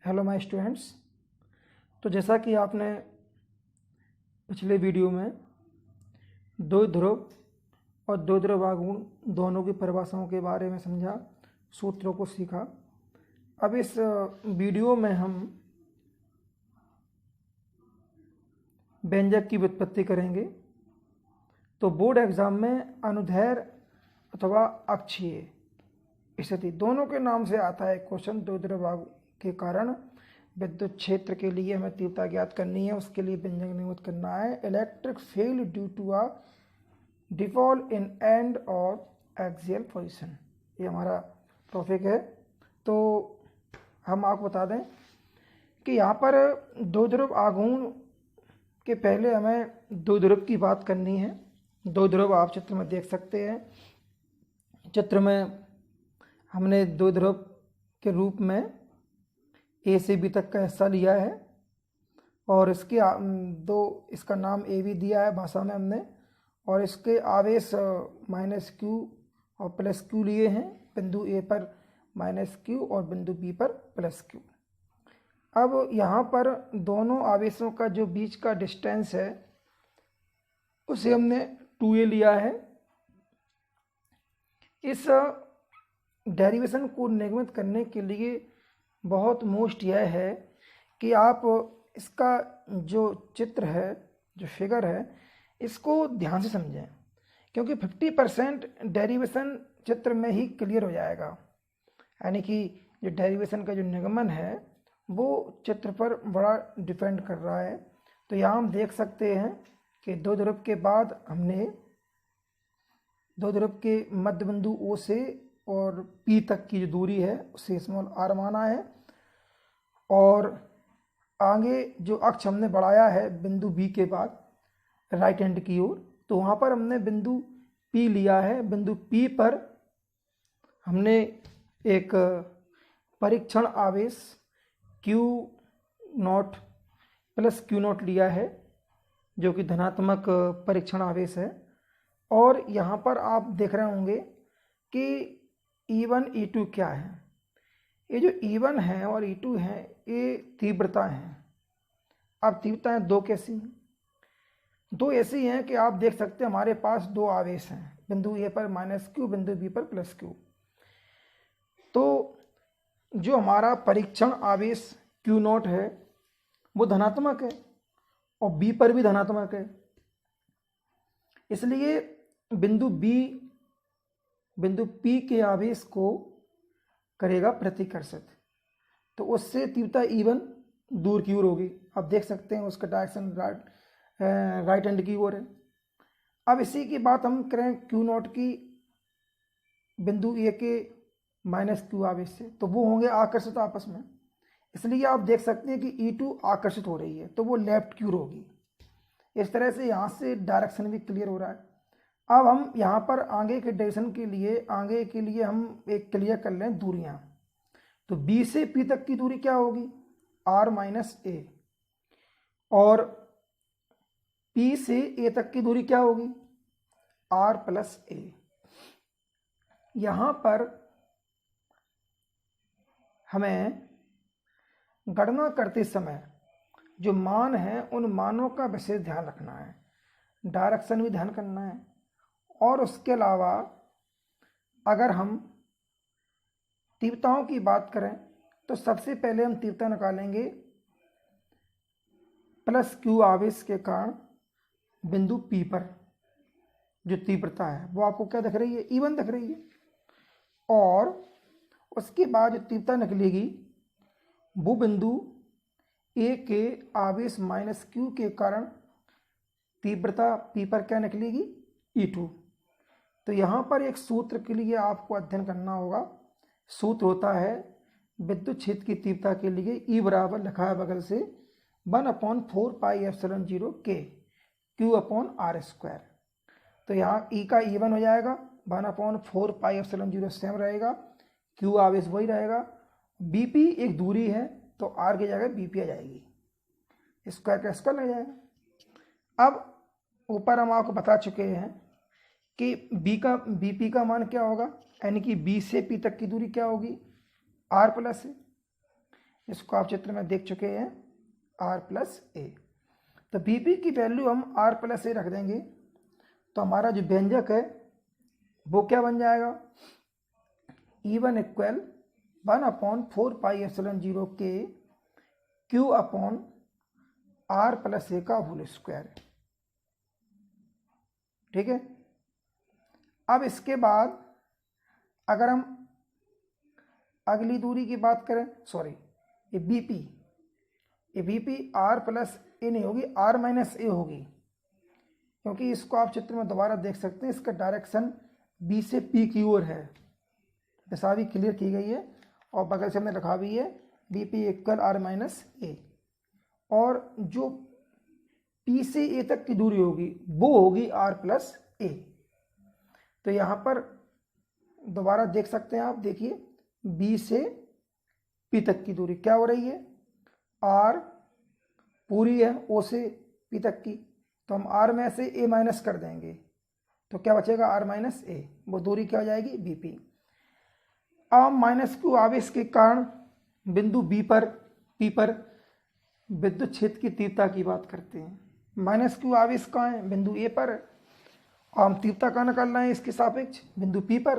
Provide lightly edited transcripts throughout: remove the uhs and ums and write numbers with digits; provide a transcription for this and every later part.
Hello my students. तो जैसा कि आपने पिछले वीडियो में दो ध्रुव और दो ध्रुव आघूर्ण दोनों की परिभाषाओं के बारे में समझा, सूत्रों को सीखा। अब इस वीडियो में हम व्यंजक की व्युत्पत्ति करेंगे। तो बोर्ड एग्जाम में अनुदैर्ध्य अथवा अक्षीय स्थिति दोनों के नाम से आता है क्वेश्चन। दो ध्रुव आघूर्ण के कारण विद्युत क्षेत्र के लिए हमें तीव्रता ज्ञात करनी है, उसके लिए व्यंजक नियुक्त करना है। Electric field due to a default in end और एक्सियल पोजीशन, ये हमारा टॉपिक है। तो हम आपको बता दें कि यहाँ पर दो ध्रुव आघूर्ण के पहले हमें दो ध्रुव की बात करनी है। दो ध्रुव आप चित्र में देख सकते हैं। चित्र में हमने दो ध्रुव के रूप में ए से बी तक का हिस्सा लिया है और इसके इसका नाम ए भी दिया है भाषा में हमने, और इसके आवेश माइनस क्यू और प्लस क्यू लिए हैं। बिंदु ए पर माइनस क्यू और बिंदु बी पर प्लस क्यू। अब यहाँ पर दोनों आवेशों का जो बीच का डिस्टेंस है उसे हमने 2a लिया है। इस डेरिवेशन को निगमित करने के लिए बहुत मोस्ट यह है कि आप इसका जो चित्र है, जो फिगर है, इसको ध्यान से समझें, क्योंकि 50% डेरिवेशन चित्र में ही क्लियर हो जाएगा। यानी कि जो डेरिवेशन का जो निगमन है वो चित्र पर बड़ा डिपेंड कर रहा है। तो यहाँ हम देख सकते हैं कि दो ध्रुव के बाद हमने दो ध्रुव के मध्य बिंदु O से और P तक की जो दूरी है उसे स्मॉल r माना है, और आगे जो अक्ष हमने बढ़ाया है बिंदु B के बाद राइट हैंड की ओर, तो वहाँ पर हमने बिंदु P लिया है। बिंदु P पर हमने एक परीक्षण आवेश Q0 प्लस Q0 लिया है, जो कि धनात्मक परीक्षण आवेश है। और यहाँ पर आप देख रहे होंगे कि E1 E2 क्या है। ये जो E1 है और E2 है ये तीव्रता है। अब तीव्रताएं दो कैसी हैं? दो ऐसी हैं कि आप देख सकते हैं हमारे पास दो आवेश हैं, बिंदु ए पर माइनस क्यू, बिंदु बी पर प्लस क्यू। तो जो हमारा परीक्षण आवेश Q0 है वो धनात्मक है और बी पर भी धनात्मक है, इसलिए बिंदु P के आवेश को करेगा प्रतिकर्षित, तो उससे तीव्रता E1 दूर की ओर होगी। आप देख सकते हैं उसका डायरेक्शन राइट हैंड की ओर है। अब इसी की बात हम करें Q0 की बिंदु ए के माइनस क्यू आवेश से, तो वो होंगे आकर्षित आपस में। इसलिए आप देख सकते हैं कि E2 आकर्षित हो रही है तो वो लेफ्ट की ओर होगी। इस तरह से यहाँ से डायरेक्शन भी क्लियर हो रहा है। अब हम यहाँ पर आगे के डायरेक्शन के लिए हम एक क्लियर कर लें दूरियाँ। तो B से P तक की दूरी क्या होगी? R माइनस ए, और P से A तक की दूरी क्या होगी? R प्लस ए। यहाँ पर हमें गणना करते समय जो मान है उन मानों का विशेष ध्यान रखना है, डायरेक्शन भी ध्यान करना है। और उसके अलावा अगर हम तीव्रताओं की बात करें तो सबसे पहले हम तीव्रता निकालेंगे प्लस क्यू आवेश के कारण बिंदु P पर जो तीव्रता है वो आपको क्या दिख रही है? E1 दिख रही है। और उसके बाद जो तीव्रता निकलेगी वो बिंदु A के आवेश माइनस Q के कारण तीव्रता P पर क्या निकलेगी? E2। तो यहाँ पर एक सूत्र के लिए आपको अध्ययन करना होगा। सूत्र होता है विद्युत क्षेत्र की तीव्रता के लिए E बराबर लिखा है बगल से 1/4πε0 K Q/r²। तो यहाँ E का E1 हो जाएगा 1/4πε0 सेम रहेगा, Q आवेश वही रहेगा, BP एक दूरी है तो R की जगह BP आ जाएगी, स्क्वायर का स्क्वायर लग जाएगा। अब ऊपर हम आपको बता चुके हैं कि BP का मान क्या होगा, यानी कि B से P तक की दूरी क्या होगी? R प्लस है। जिसको आप चित्र में देख चुके हैं आर प्लस ए। तो बीपी की वैल्यू हम आर प्लस ए रख देंगे, तो हमारा जो व्यंजक है वो क्या बन जाएगा, E1 इक्वल 1/4πε0 के Q upon R plus A का होल स्क्वायर। ठीक है। अब इसके बाद अगर हम अगली दूरी की बात करें, सॉरी ये बीपी आर प्लस ए नहीं होगी, आर माइनस ए होगी, क्योंकि इसको आप चित्र में दोबारा देख सकते हैं, इसका डायरेक्शन बी से पी की ओर है, दिशा भी क्लियर की गई है और बगल से हमने रखा भी है बीपी इक्वल आर माइनस ए। और जो पी से ए तक की दूरी होगी वो होगी आर प्लस ए। तो यहाँ पर दोबारा देख सकते हैं आप, देखिए बी से पी तक की दूरी क्या हो रही है, आर पूरी है ओ से पी तक की, तो हम आर में से ए माइनस कर देंगे तो क्या बचेगा आर माइनस ए, वो दूरी क्या हो जाएगी बीपी। अब माइनस क्यू आवेश के कारण बिंदु बी पर पी पर विद्युत क्षेत्र की तीव्रता की बात करते हैं। माइनस क्यू आवेश कहाँ है, बिंदु ए पर, और हम तीव्रता कहाँ निकालना है इसके सापेक्ष, बिंदु पी पर,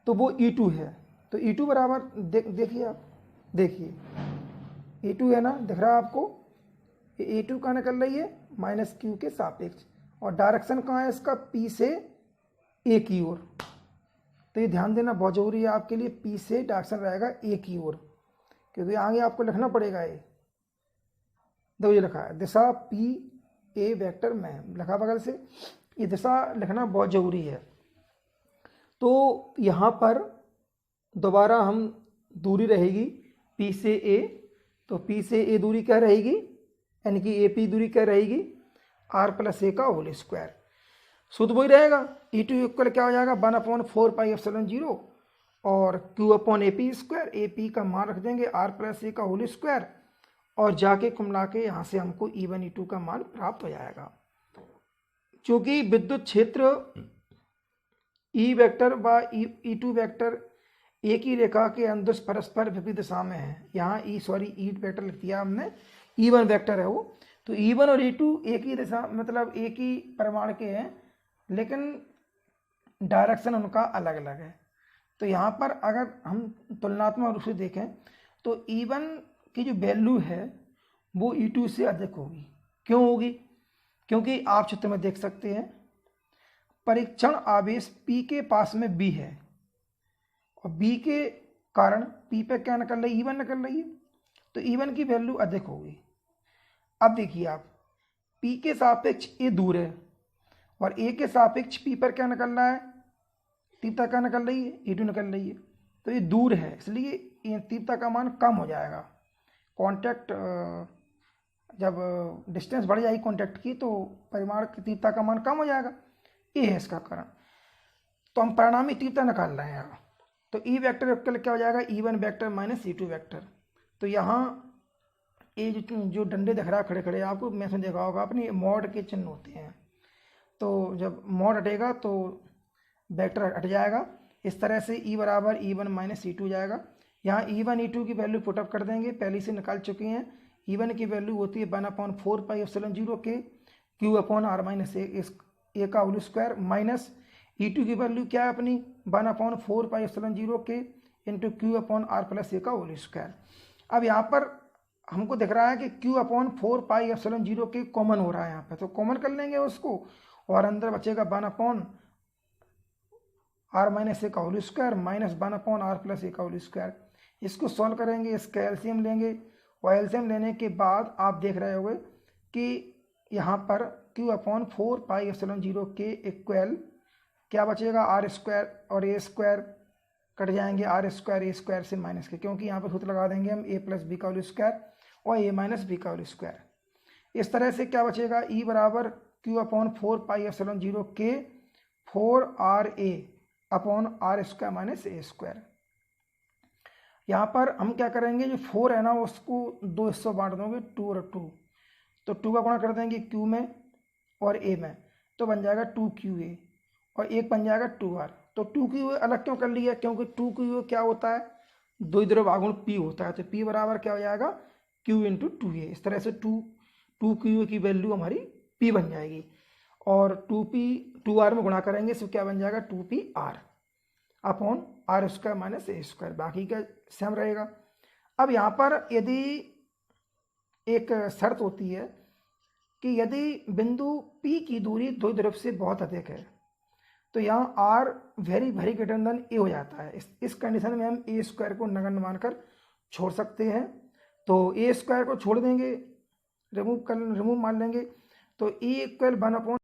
तो वो E2 है। तो E2 बराबर देखिए आप, देखिए E2 है ना, दिख रहा है आपको, ये E2 कहाँ निकल रही है, माइनस क्यू के सापेक्ष, और डायरेक्शन कहाँ है इसका, पी से ए की ओर। तो ये ध्यान देना बहुत जरूरी है आपके लिए, पी से डायरेक्शन रहेगा ए की ओर, क्योंकि आगे आपको लिखना पड़ेगा। ये देखो ये लिखा है दिशा पी ए वेक्टर में, लिखा बगल से, ये दिशा लिखना बहुत जरूरी है। तो यहाँ पर दोबारा हम दूरी रहेगी पी से ए, तो पी से ए दूरी क्या रहेगी, यानी कि ए पी दूरी क्या रहेगी, आर प्लस ए का होल स्क्वायर, शुद्ध वही रहेगा। E2 इक्वल क्या हो जाएगा 1/4πε0 और Q upon A P square, A P का मान रख देंगे आर प्लस ए का होल स्क्वायर, और जाके कुमला के यहाँ से हमको E1 E2 का मान प्राप्त हो जाएगा। चूँकि विद्युत क्षेत्र E वेक्टर व E2 वेक्टर एक ही रेखा के अंदर परस्पर विपरीत दिशा में है, यहाँ E वेक्टर लिख दिया हमने, E1 वेक्टर है वो, तो E1 और E2 एक ही दिशा मतलब एक ही परिमाण के हैं, लेकिन डायरेक्शन उनका अलग अलग है। तो यहाँ पर अगर हम तुलनात्मक रूप से देखें तो E1 की जो वैल्यू है वो E2 से अधिक होगी। क्यों होगी, क्योंकि आप चित्र में देख सकते हैं परीक्षण आवेश P के पास में B है, और B के कारण P पे क्या निकल रही है, E1 निकल रही है, तो E1 की वैल्यू अधिक होगी। अब देखिए आप, P के सापेक्ष A दूर है और A के सापेक्ष P पर क्या निकल रहा है, तीव्रता क्या निकल रही है, E2 निकल रही है, तो ये दूर है, इसलिए तीव्रता का मान कम हो जाएगा। कांटेक्ट जब डिस्टेंस बढ़ जाएगी कांटेक्ट की तो परिमाण की तीव्रता का मान कम हो जाएगा, ये है इसका कारण। तो हम परिणामी तीव्रता निकाल रहे हैं यहाँ, तो E वेक्टर इक्वल क्या हो जाएगा E1 vector minus E2 vector. तो यहाँ ये जो डंडे दिख रहा है खड़े खड़े आपको, मैंने देखा होगा अपनी मॉड के चिन्ह होते हैं, तो जब मॉड हटेगा तो वेक्टर हट जाएगा, इस तरह से E बराबर E1 माइनस E2 जाएगा। यहाँ E1 E2 की वैल्यू पुटअप कर देंगे, पहले से निकाल चुके हैं। E1 की वैल्यू होती है 1/4πε0 के Q upon are minus A का होल स्क्वायर, माइनस E2 की वैल्यू क्या है अपनी 1/4πε0 के into Q upon R plus A का होल स्क्वायर। अब यहाँ पर हमको दिख रहा है कि Q अपॉन 4πε0 के कॉमन हो रहा है यहाँ पे, तो कॉमन कर लेंगे उसको, और अंदर बचेगा 1/r माइनस ए का whole square minus 1/r plus A का होल स्क्वायर। इसको सॉल्व करेंगे, इसका एलसीएम लेंगे, और एलसीएम लेने के बाद आप देख रहे होंगे कि यहाँ पर Q अपॉन 4πε0 के इक्वल क्या बचेगा आर स्क्वायर, और ए स्क्वायर कट जाएंगे, आर स्क्वायर ए स्क्वायर से माइनस के, क्योंकि यहाँ पर सूत्र लगा देंगे हम ए प्लस बी का होल स्क्वायर और ए माइनस बी का होल स्क्वायर। इस तरह से क्या बचेगा E बराबर Q अपॉन 4πε0 के 4RA upon R square minus A square. यहाँ पर हम क्या करेंगे, जो 4 है ना उसको 2 हिस्सों बांट दोगे, 2 और 2, तो 2 का गुणा कर देंगे Q में और A में, तो बन जाएगा 2QA, और एक बन जाएगा 2R। तो 2QA अलग क्यों कर लिया, क्योंकि 2QA क्या होता है, द्विध्रुव आघूर्ण P होता है, तो P बराबर क्या हो जाएगा, Q इंटू 2A। इस तरह से 2Q की वैल्यू हमारी P बन जाएगी, और 2R में गुणा करेंगे इसमें क्या बन जाएगा, 2PR upon R square minus A square, बाकी का सेम रहेगा। अब यहाँ पर यदि एक शर्त होती है कि यदि बिंदु P की दूरी द्विध्रुव से बहुत अधिक है तो यहाँ R very greater than A हो जाता है। इस कंडीशन में हम A स्क्वायर को नगण्य मानकर छोड़ सकते हैं, तो A स्क्वायर को छोड़ देंगे, रिमूव मान लेंगे, तो E इक्वल 1/2